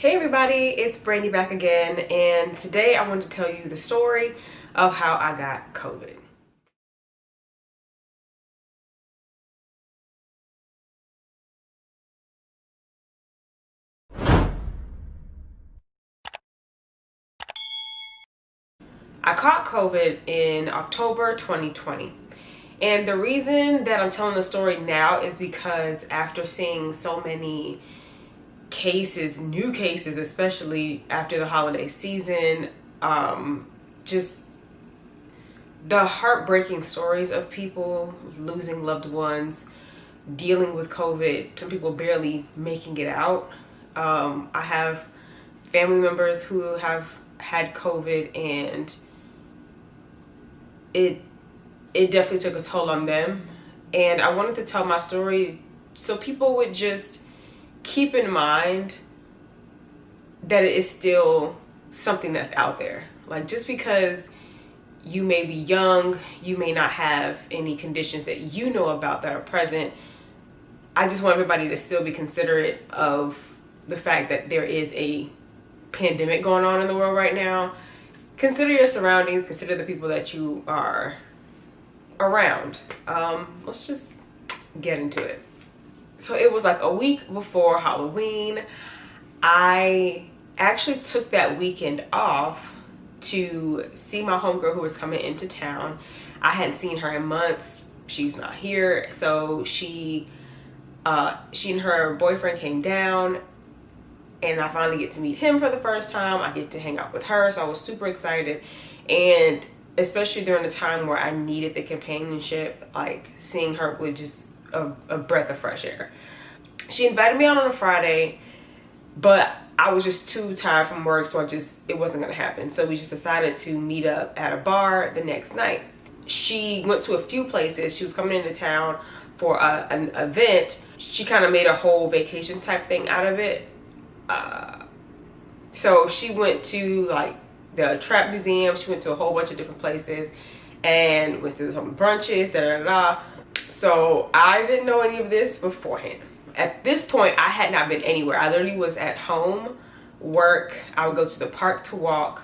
Hey everybody, it's Brandy back again, and today I wanted to tell you the story of how I got COVID. I caught COVID in October 2020. And the reason that I'm telling the story now is because after seeing so many cases, new cases, especially after the holiday season, just the heartbreaking stories of people losing loved ones, dealing with COVID, some people barely making it out. I have family members who have had COVID, and it definitely took a toll on them. And I wanted to tell my story so people would just keep in mind that it is still something that's out there. Like, just because you may be young, you may not have any conditions that you know about that are present, I just want everybody to still be considerate of the fact that there is a pandemic going on in the world right now. Consider your surroundings, consider the people that you are around. Let's just get into it. So it was like a week before Halloween. I actually took that weekend off to see my homegirl who was coming into town. I hadn't seen her in months. She's not here. So she and her boyfriend came down, and I finally get to meet him for the first time. I get to hang out with her, so I was super excited. And especially during the time where I needed the companionship, like seeing her was just a breath of fresh air. She invited me out on a Friday, but I was just too tired from work, so it wasn't gonna happen. So we just decided to meet up at a bar the next night. She went to a few places. She was coming into town for an event. She kind of made a whole vacation type thing out of it. So she went to like the Trap Museum. She went to a whole bunch of different places and went to some brunches, So I didn't know any of this beforehand. At this point, I had not been anywhere. I literally was at home, work. I would go to the park to walk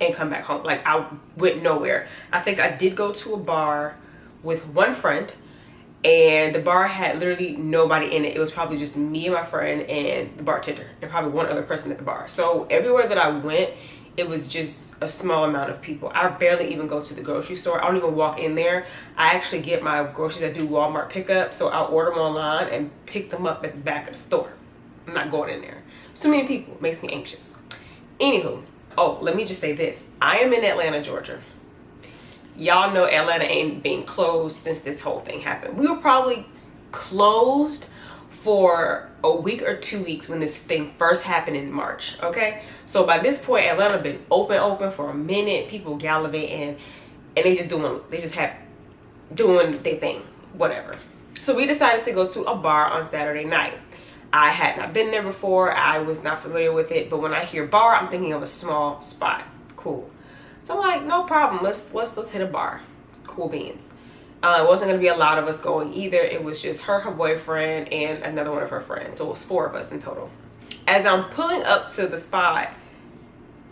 and come back home. Like, I went nowhere. I think I did go to a bar with one friend, and the bar had literally nobody in it. It was probably just me and my friend and the bartender and probably one other person at the bar. So everywhere that I went, it was just a small amount of people. I barely even go to the grocery store. I don't even walk in there. I actually get my groceries. I do Walmart pickup, so I'll order them online and pick them up at the back of the store. I'm not going in there. Too many people. Makes me anxious. Anywho, oh, let me just say this. I am in Atlanta, Georgia. Y'all know Atlanta ain't been closed since this whole thing happened. We were probably closed for a week or 2 weeks when this thing first happened in March, okay? So by this point, Atlanta been open for a minute. People gallivanting, and they just doing their thing, whatever. So we decided to go to a bar on Saturday night. I had not been there before. I was not familiar with it, but when I hear bar, I'm thinking of a small spot. Cool. So I'm like, no problem. Let's hit a bar. Cool beans. It wasn't going to be a lot of us going either. It was just her boyfriend, and another one of her friends. So it was 4 of us in total. As I'm pulling up to the spot,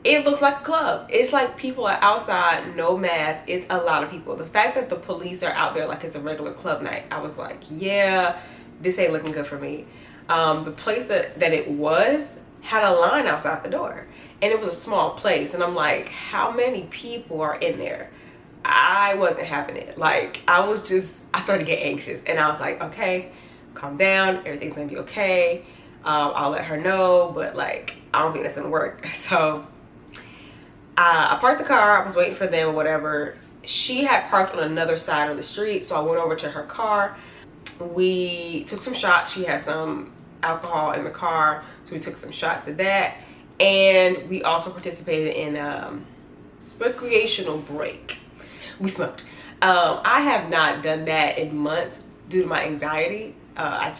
it looks like a club. It's like people are outside, no mask. It's a lot of people. The fact that the police are out there like it's a regular club night, I was like, yeah, this ain't looking good for me. The place that it was had a line outside the door, and it was a small place. And I'm like, how many people are in there? I wasn't having it. Like, I started to get anxious, and I was like, okay, calm down, everything's gonna be okay. I'll let her know, but like, I don't think that's gonna work. So I parked the car. I was waiting for them or whatever. She had parked on another side of the street, so I went over to her car. We took some shots. She had some alcohol in the car, so we took some shots of that, and we also participated in a recreational break. We smoked. I have not done that in months due to my anxiety. I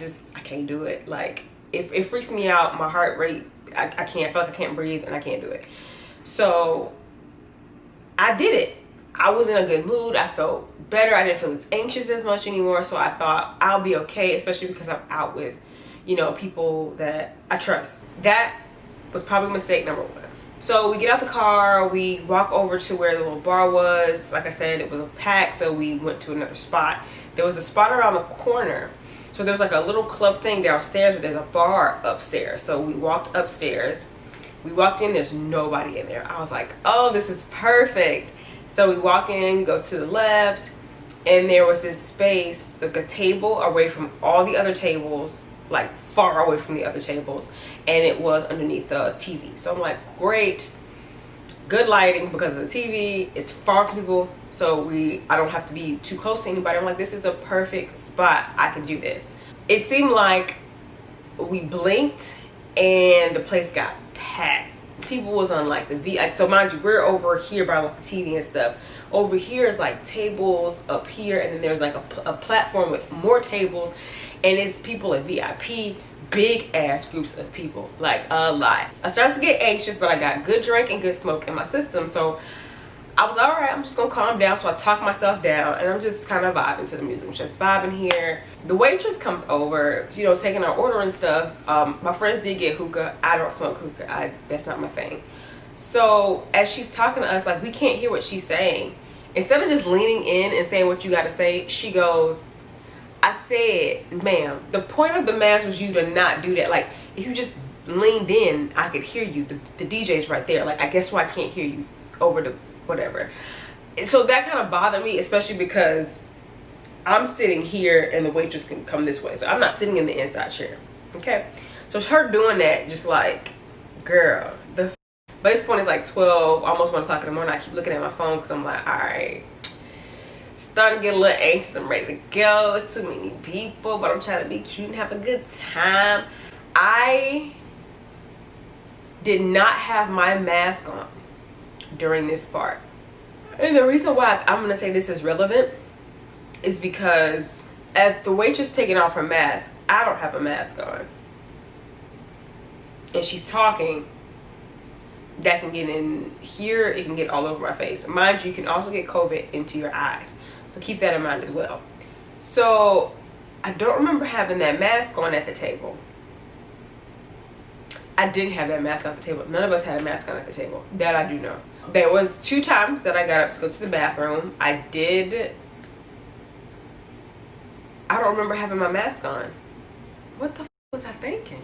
can't do it. Like, it freaks me out. My heart rate, I can't. I feel like I can't breathe, and I can't do it. So I did it. I was in a good mood. I felt better. I didn't feel as anxious as much anymore. So I thought I'll be okay, especially because I'm out with, people that I trust. That was probably mistake number one. So we get out the car, we walk over to where the little bar was. Like I said, it was a pack, so we went to another spot. There was a spot around the corner. So there was like a little club thing downstairs, but there's a bar upstairs. So we walked upstairs. We walked in, there's nobody in there. I was like, oh, this is perfect. So we walk in, go to the left, and there was this space, like a table away from all the other tables, like far away from the other tables, and it was underneath the TV. So I'm like, great, good lighting because of the TV. It's far from people, so I don't have to be too close to anybody. I'm like, this is a perfect spot. I can do this. It seemed like we blinked and the place got packed. People was on like the VIP. So mind you, we're over here by like the TV and stuff. Over here is like tables up here, and then there's like a platform with more tables, and it's people at VIP, big ass groups of people, like a lot. I started to get anxious, but I got good drink and good smoke in my system, so I was all right. I'm just gonna calm down. So I talk myself down, and I'm just kind of vibing to the music. I'm just vibing here. The waitress comes over, you know, taking our order and stuff. My friends did get hookah. I don't smoke hookah. That's not my thing. So as she's talking to us, like, we can't hear what she's saying. Instead of just leaning in and saying what you got to say, she goes, I said, ma'am, the point of the mask was you to not do that. Like, if you just leaned in, I could hear you. The DJ's right there. Like, I guess why I can't hear you over the whatever. And so that kind of bothered me, especially because I'm sitting here and the waitress can come this way. So I'm not sitting in the inside chair. Okay? So her doing that, just like, girl, by this point it's like 12, almost 1 o'clock in the morning. I keep looking at my phone because I'm like, all right, starting to get a little anxious. I'm ready to go. It's too many people, but I'm trying to be cute and have a good time. I did not have my mask on during this part. And the reason why I'm gonna say this is relevant is because at the waitress taking off her mask, I don't have a mask on. And she's talking. That can get in here, it can get all over my face. Mind you, you can also get COVID into your eyes. So keep that in mind as well. So I don't remember having that mask on at the table. I didn't have that mask on the table. None of us had a mask on at the table. That I do know. There was 2 times that I got up to go to the bathroom. I don't remember having my mask on. What the was I thinking?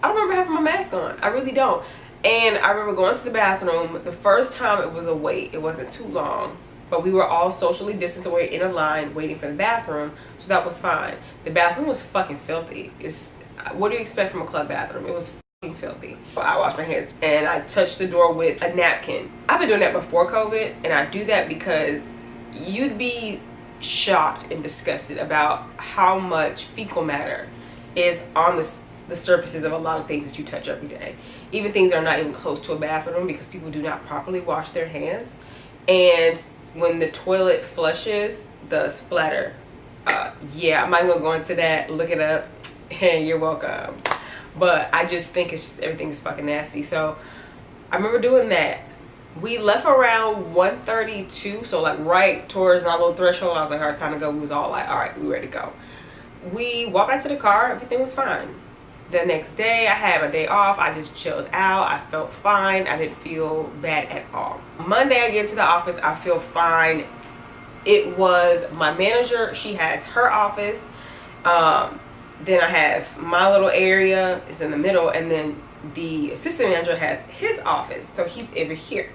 I don't remember having my mask on. I really don't. And I remember going to the bathroom. The first time it was a wait. It wasn't too long. But we were all socially distanced away in a line waiting for the bathroom. So that was fine. The bathroom was fucking filthy. What do you expect from a club bathroom? It was fucking filthy. I washed my hands and I touched the door with a napkin. I've been doing that before COVID. And I do that because you'd be shocked and disgusted about how much fecal matter is on the surfaces of a lot of things that you touch every day. Even things that are not even close to a bathroom, because people do not properly wash their hands. And when the toilet flushes, the splatter, yeah, I'm not gonna go into that. Look it up and you're welcome. But I just think it's just, everything is fucking nasty. So I remember doing that. We left around 1:32, so like right towards my little threshold. I was like, all right, it's time to go. We was all like, all right, we ready to go. We walked back to the car, everything was fine. The next day, I had my day off. I just chilled out. I felt fine. I didn't feel bad at all. Monday, I get into the office. I feel fine. It was my manager. She has her office. Then I have my little area. It's in the middle. And then the assistant manager has his office. So he's over here.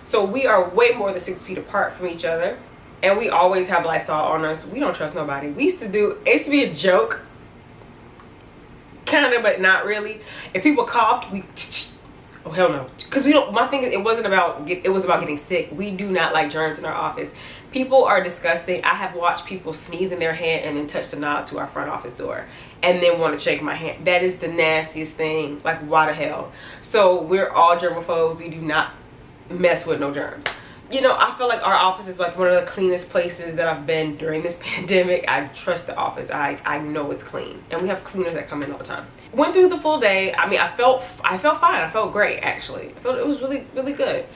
So we are way more than 6 feet apart from each other. And we always have Lysol on us. We don't trust nobody. It used to be a joke. Kind of, but not really. If people coughed, we oh hell no, because we don't. My thing is, it was about getting sick. We do not like germs in our office. People are disgusting. I have watched people sneeze in their hand and then touch the knob to our front office door and then want to shake my hand. That is the nastiest thing. Like, why the hell? So we're all germaphobes. We do not mess with no germs. You know, I feel like our office is like one of the cleanest places that I've been during this pandemic. I trust the office. I know it's clean. And we have cleaners that come in all the time. Went through the full day. I mean, I felt fine. I felt great, actually. I felt it was really, really good.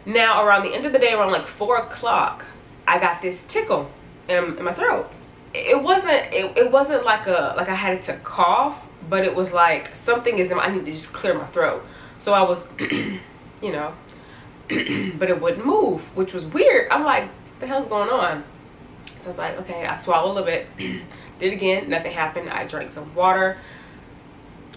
Now, around the end of the day, around like 4 o'clock, I got this tickle in my throat. It wasn't like I had to cough, but it was like something is I need to just clear my throat. So I was, you know, but it wouldn't move, which was weird. I'm like, what the hell's going on? So I was like, okay, I swallowed a little bit, did it again, nothing happened. I drank some water,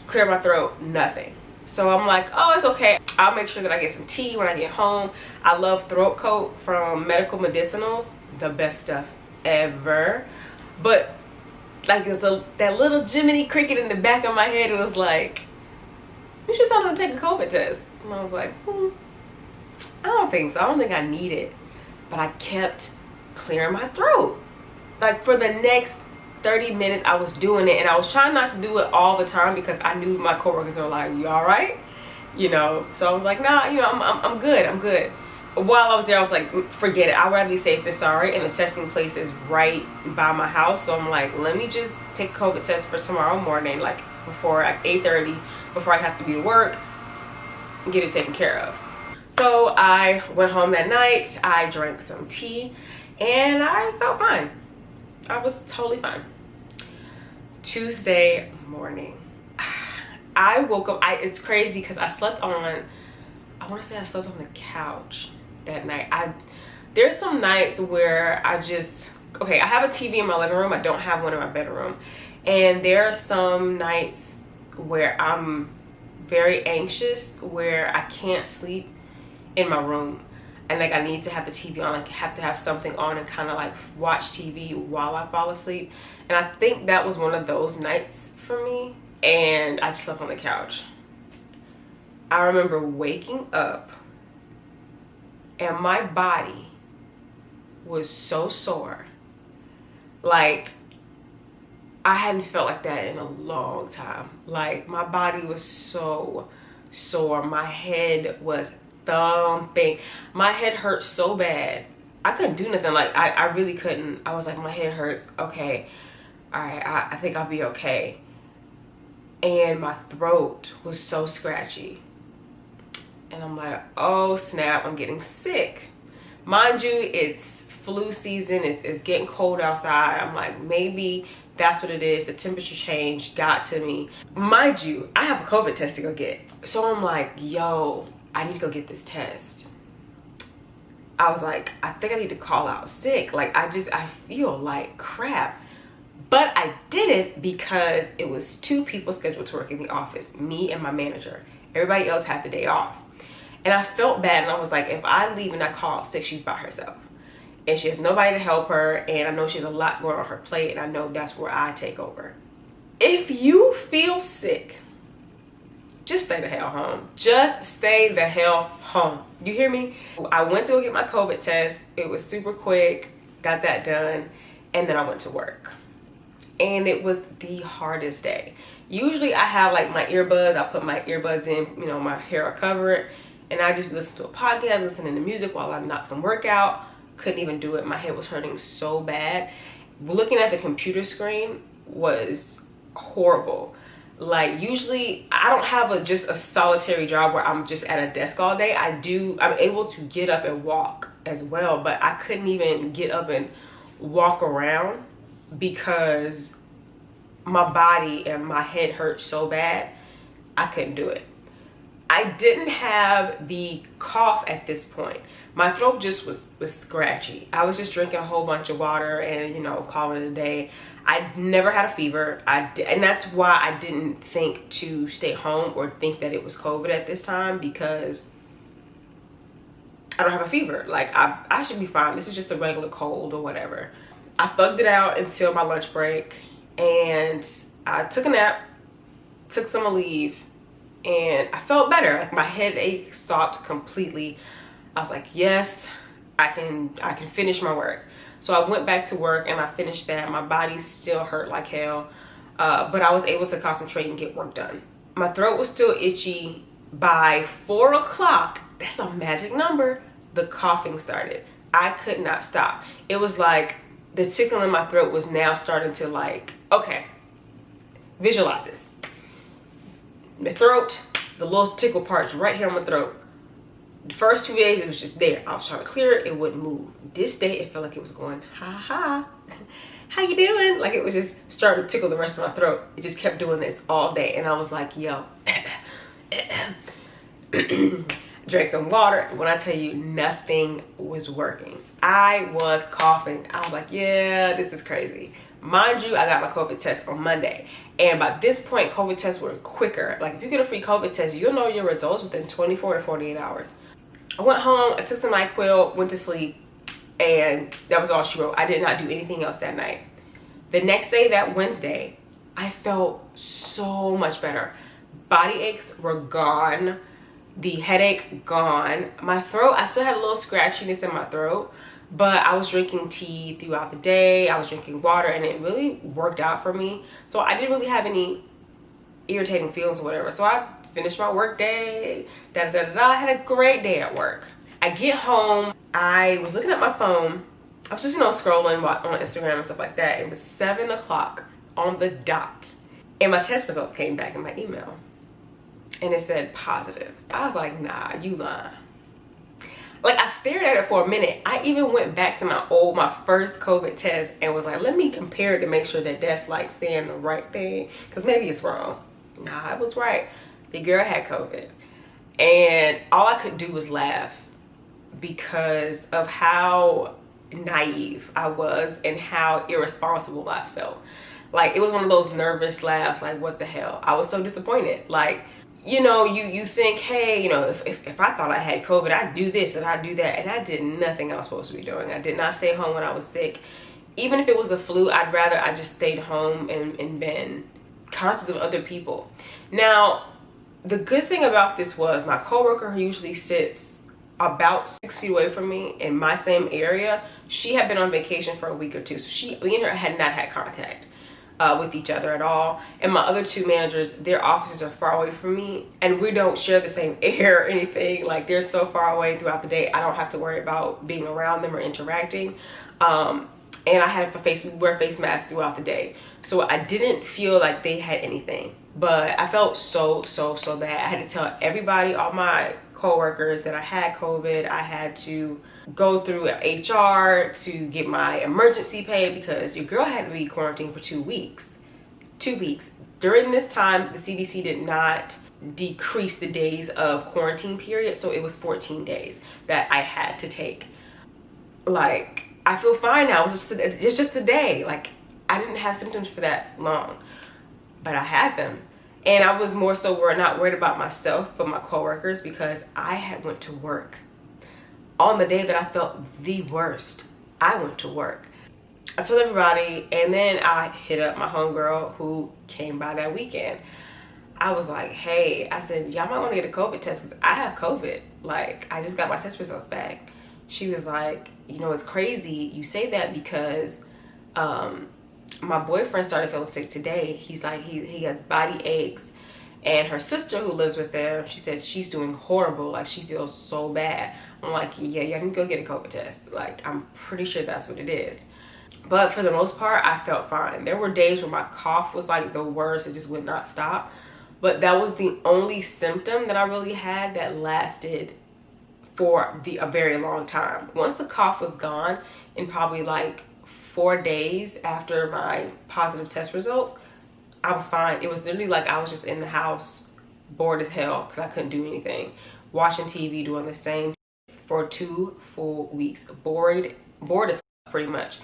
cleared my throat, nothing. So I'm like, oh, it's okay. I'll make sure that I get some tea when I get home. I love throat coat from Medical Medicinals, the best stuff ever. But like that little Jiminy Cricket in the back of my head, it was like, you should tell them to take a COVID test. And I was like, I don't think so. I don't think I need it. But I kept clearing my throat. Like for the next 30 minutes I was doing it, and I was trying not to do it all the time because I knew my coworkers were like, you all right? You know, so I was like, nah, you know, I'm good, I'm good. While I was there, I was like, forget it, I'd rather be safe than sorry, and the testing place is right by my house. So I'm like, let me just take a COVID test for tomorrow morning, like before 8:30, before I have to be to work, and get it taken care of. So I went home that night, I drank some tea, and I felt fine. I was totally fine. Tuesday morning, I woke up. It's crazy because I slept on, I want to say I slept on the couch that night. There's some nights where I just, okay, I have a TV in my living room. I don't have one in my bedroom. And there are some nights where I'm very anxious, where I can't sleep in my room. And like I need to have the TV on, like have to have something on and kind of like watch TV while I fall asleep. And I think that was one of those nights for me. And I just slept on the couch. I remember waking up and my body was so sore. Like I hadn't felt like that in a long time. Like my body was so sore. My head was thumping. My head hurt so bad. I couldn't do nothing. Like I really couldn't. I was like, my head hurts. Okay. All right. I think I'll be okay. And my throat was so scratchy. And I'm like, oh snap, I'm getting sick. Mind you, it's flu season. It's getting cold outside. I'm like, maybe that's what it is. The temperature change got to me. Mind you, I have a COVID test to go get. So I'm like, yo, I need to go get this test. I was like, I think I need to call out sick. Like I feel like crap. But I didn't because it was 2 people scheduled to work in the office, me and my manager. Everybody else had the day off. And I felt bad, and I was like, if I leave and I call out sick, she's by herself. And she has nobody to help her, and I know she has a lot going on her plate, and I know that's where I take over. If you feel sick, just stay the hell home. Just stay the hell home. You hear me? I went to go get my COVID test. It was super quick. Got that done. And then I went to work. And it was the hardest day. Usually I have like my earbuds. I put my earbuds in, you know, my hair will cover it. And I just listen to a podcast, listening to music while I knock some work out. Couldn't even do it. My head was hurting so bad. Looking at the computer screen was horrible. Like usually I don't have just a solitary job where I'm just at a desk all day. I'm able to get up and walk as well, but I couldn't even get up and walk around because my body and my head hurt so bad. I couldn't do it. I didn't have the cough at this point. My throat just was scratchy. I was just drinking a whole bunch of water and, you know, calling it a day. I never had a fever. And that's why I didn't think to stay home or think that it was COVID at this time, because I don't have a fever. Like I should be fine. This is just a regular cold or whatever. I thugged it out until my lunch break, and I took a nap, took some leave, and I felt better. Like my headache stopped completely. I was like, yes, I can finish my work. So I went back to work and I finished that. My body still hurt like hell, but I was able to concentrate and get work done. My throat was still itchy. By 4 o'clock, that's a magic number, the coughing started. I could not stop. It was like the tickle in my throat was now starting to like, okay, visualize this. The throat, the little tickle parts right here on my throat. The first 2 days, it was just there. I was trying to clear it, it wouldn't move. This day, it felt like it was going, ha ha, how you doing? Like it was just starting to tickle the rest of my throat. It just kept doing this all day. And I was like, yo, drank some water. When I tell you nothing was working, I was coughing. I was like, yeah, this is crazy. Mind you, I got my COVID test on Monday. And by this point, COVID tests were quicker. Like if you get a free COVID test, you'll know your results within 24 to 48 hours. I went home, I took some NyQuil, went to sleep, and that was all she wrote. I did not do anything else that night. The next day, that Wednesday, I felt so much better. Body aches were gone. The headache gone. My throat, I still had a little scratchiness in my throat, but I was drinking tea throughout the day. I was drinking water, and it really worked out for me. So I didn't really have any irritating feelings or whatever. So I finished my work day. I had a great day at work. I get home. I was looking at my phone. I was just, scrolling on Instagram and stuff like that. It was 7 o'clock on the dot. And my test results came back in my email. And it said positive. I was like, nah, you lying. Like I stared at it for a minute. I even went back to my first COVID test and was like, let me compare it to make sure that that's like saying the right thing. Cause maybe it's wrong. Nah, it was right. The girl had COVID. And all I could do was laugh because of how naive I was and how irresponsible I felt. Like it was one of those nervous laughs, like what the hell? I was so disappointed. Like, you think, hey, if I thought I had COVID, I'd do this and I'd do that. And I did nothing I was supposed to be doing. I did not stay home when I was sick. Even if it was the flu, I'd rather I just stayed home and been conscious of other people. Now, the good thing about this was my coworker, who usually sits about 6 feet away from me in my same area, she had been on vacation for a week or two. So me and her had not had contact with each other at all. And my other two managers, their offices are far away from me, and we don't share the same air or anything. Like they're so far away throughout the day, I don't have to worry about being around them or interacting. And I had we wear face masks throughout the day. So I didn't feel like they had anything, but I felt so bad. I had to tell everybody, all my coworkers, that I had COVID. I had to go through HR to get my emergency pay because your girl had to be quarantined for 2 weeks. 2 weeks. During this time, the CDC did not decrease the days of quarantine period, so it was 14 days that I had to take. Like, I feel fine now. It's just a day. Like, I didn't have symptoms for that long, but I had them. And I was more so not worried about myself, but my coworkers, because I had went to work. On the day that I felt the worst, I went to work. I told everybody, and then I hit up my homegirl who came by that weekend. I was like, hey, I said, y'all might want to get a COVID test because I have COVID. Like, I just got my test results back. She was like, it's crazy you say that because my boyfriend started feeling sick today. He's like, he has body aches, and her sister who lives with them, she said she's doing horrible. Like, she feels so bad. I'm like, yeah, you can go get a COVID test. Like, I'm pretty sure that's what it is. But for the most part, I felt fine. There were days where my cough was like the worst. It just would not stop. But that was the only symptom that I really had that lasted for a very long time. Once the cough was gone, in probably like 4 days after my positive test results, I was fine. It was literally like I was just in the house, bored as hell because I couldn't do anything, watching TV, doing the same for 2 full weeks. Bored as pretty much.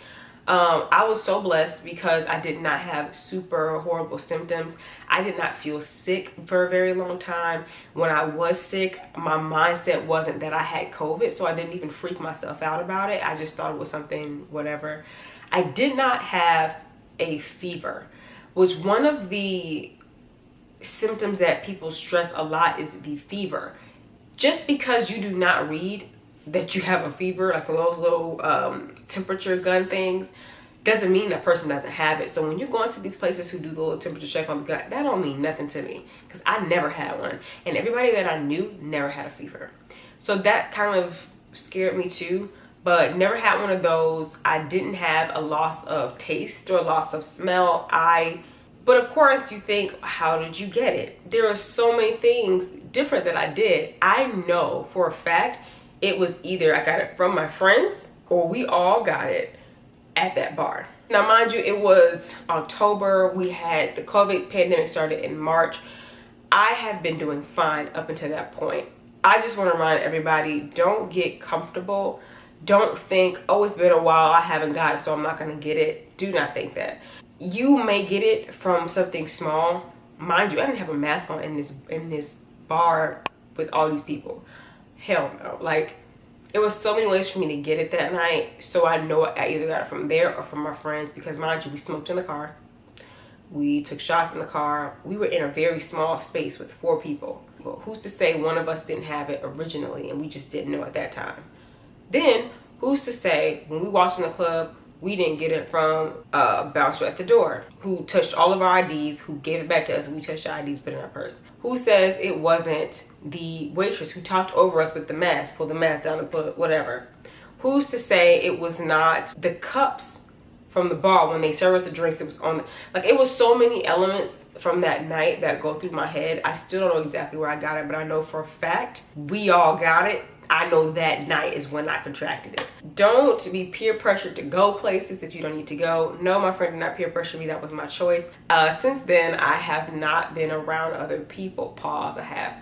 I was so blessed because I did not have super horrible symptoms. I did not feel sick for a very long time. When I was sick, my mindset wasn't that I had COVID, so I didn't even freak myself out about it. I just thought it was something, whatever. I did not have a fever, which one of the symptoms that people stress a lot is the fever. Just because you do not read that you have a fever, like those little temperature gun things, doesn't mean that person doesn't have it. So when you're going to these places who do the little temperature check on the gut, that don't mean nothing to me because I never had one, and everybody that I knew never had a fever. So that kind of scared me too, but never had one of those. I didn't have a loss of taste or loss of smell. But of course you think, how did you get it? There are so many things different that I did. I know for a fact it was either I got it from my friends or we all got it at that bar. Now, mind you, it was October. We had the COVID pandemic started in March. I have been doing fine up until that point. I just want to remind everybody, don't get comfortable. Don't think, oh, it's been a while, I haven't got it, so I'm not going to get it. Do not think that. You may get it from something small. Mind you, I didn't have a mask on in this bar with all these people. Hell no. Like, it was so many ways for me to get it that night. So I know I either got it from there or from my friends, because mind you, we smoked in the car. We took shots in the car. We were in a very small space with 4 people. Well, who's to say one of us didn't have it originally and we just didn't know at that time? Then, who's to say when we walked in the club, we didn't get it from a bouncer at the door who touched all of our IDs, who gave it back to us, and we touched our IDs, put it in our purse. Who says it wasn't the waitress who talked over us with the mask, pulled the mask down and put whatever? Who's to say it was not the cups from the bar when they serve us the drinks? It was on like, it was so many elements from that night that go through my head. I still don't know exactly where I got it, but I know for a fact we all got it. I know that night is when I contracted it. Don't be peer pressured to go places if you don't need to go. No, my friend did not peer pressure me. That was my choice. Since then, I have not been around other people. Pause. I have.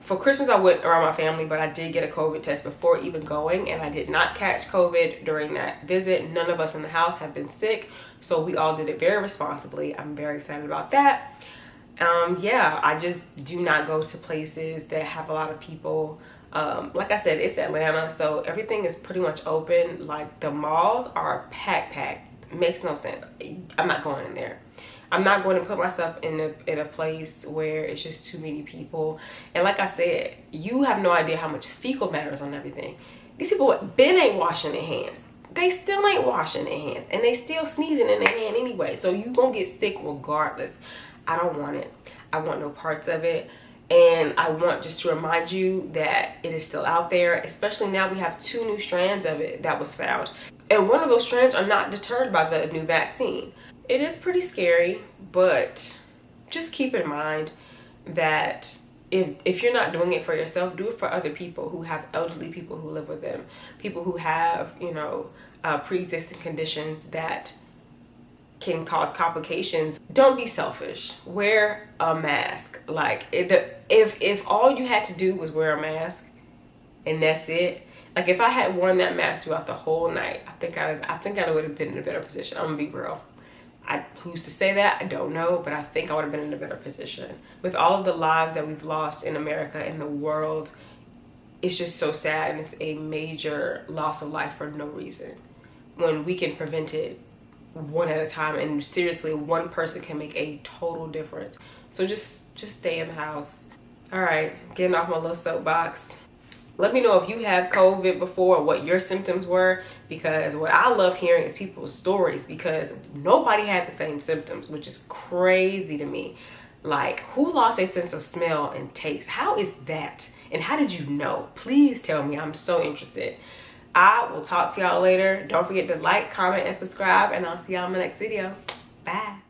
For Christmas, I went around my family, but I did get a COVID test before even going, and I did not catch COVID during that visit. None of us in the house have been sick, so we all did it very responsibly. I'm very excited about that. Yeah, I just do not go to places that have a lot of people. Like I said, it's Atlanta, so everything is pretty much open. Like, the malls are packed. It makes no sense. I'm not going in there. I'm not going to put myself in a place where it's just too many people. And like I said, you have no idea how much fecal matters on everything. These people ain't washing their hands. They still ain't washing their hands, and they still sneezing in their hand anyway. So you gonna get sick regardless. I don't want it. I want no parts of it. And I want just to remind you that it is still out there, especially now we have 2 new strands of it that was found. And one of those strands are not deterred by the new vaccine. It is pretty scary, but just keep in mind that if you're not doing it for yourself, do it for other people who have elderly people who live with them, people who have, you know, pre-existing conditions that can cause complications. Don't be selfish. Wear a mask. Like, if all you had to do was wear a mask and that's it, like, if I had worn that mask throughout the whole night, I think I would have been in a better position. I'm gonna be real. Who's to say that? I don't know, but I think I would have been in a better position. With all of the lives that we've lost in America and the world, it's just so sad, and it's a major loss of life for no reason, when we can prevent it one at a time. And seriously, one person can make a total difference. So just stay in the house. All right, getting off my little soapbox. Let me know if you have COVID before, what your symptoms were, because what I love hearing is people's stories, because nobody had the same symptoms, which is crazy to me. Like, who lost their sense of smell and taste? How is that? And how did you know? Please tell me. I'm so interested. I will talk to y'all later. Don't forget to like, comment, and subscribe, and I'll see y'all in my next video. Bye.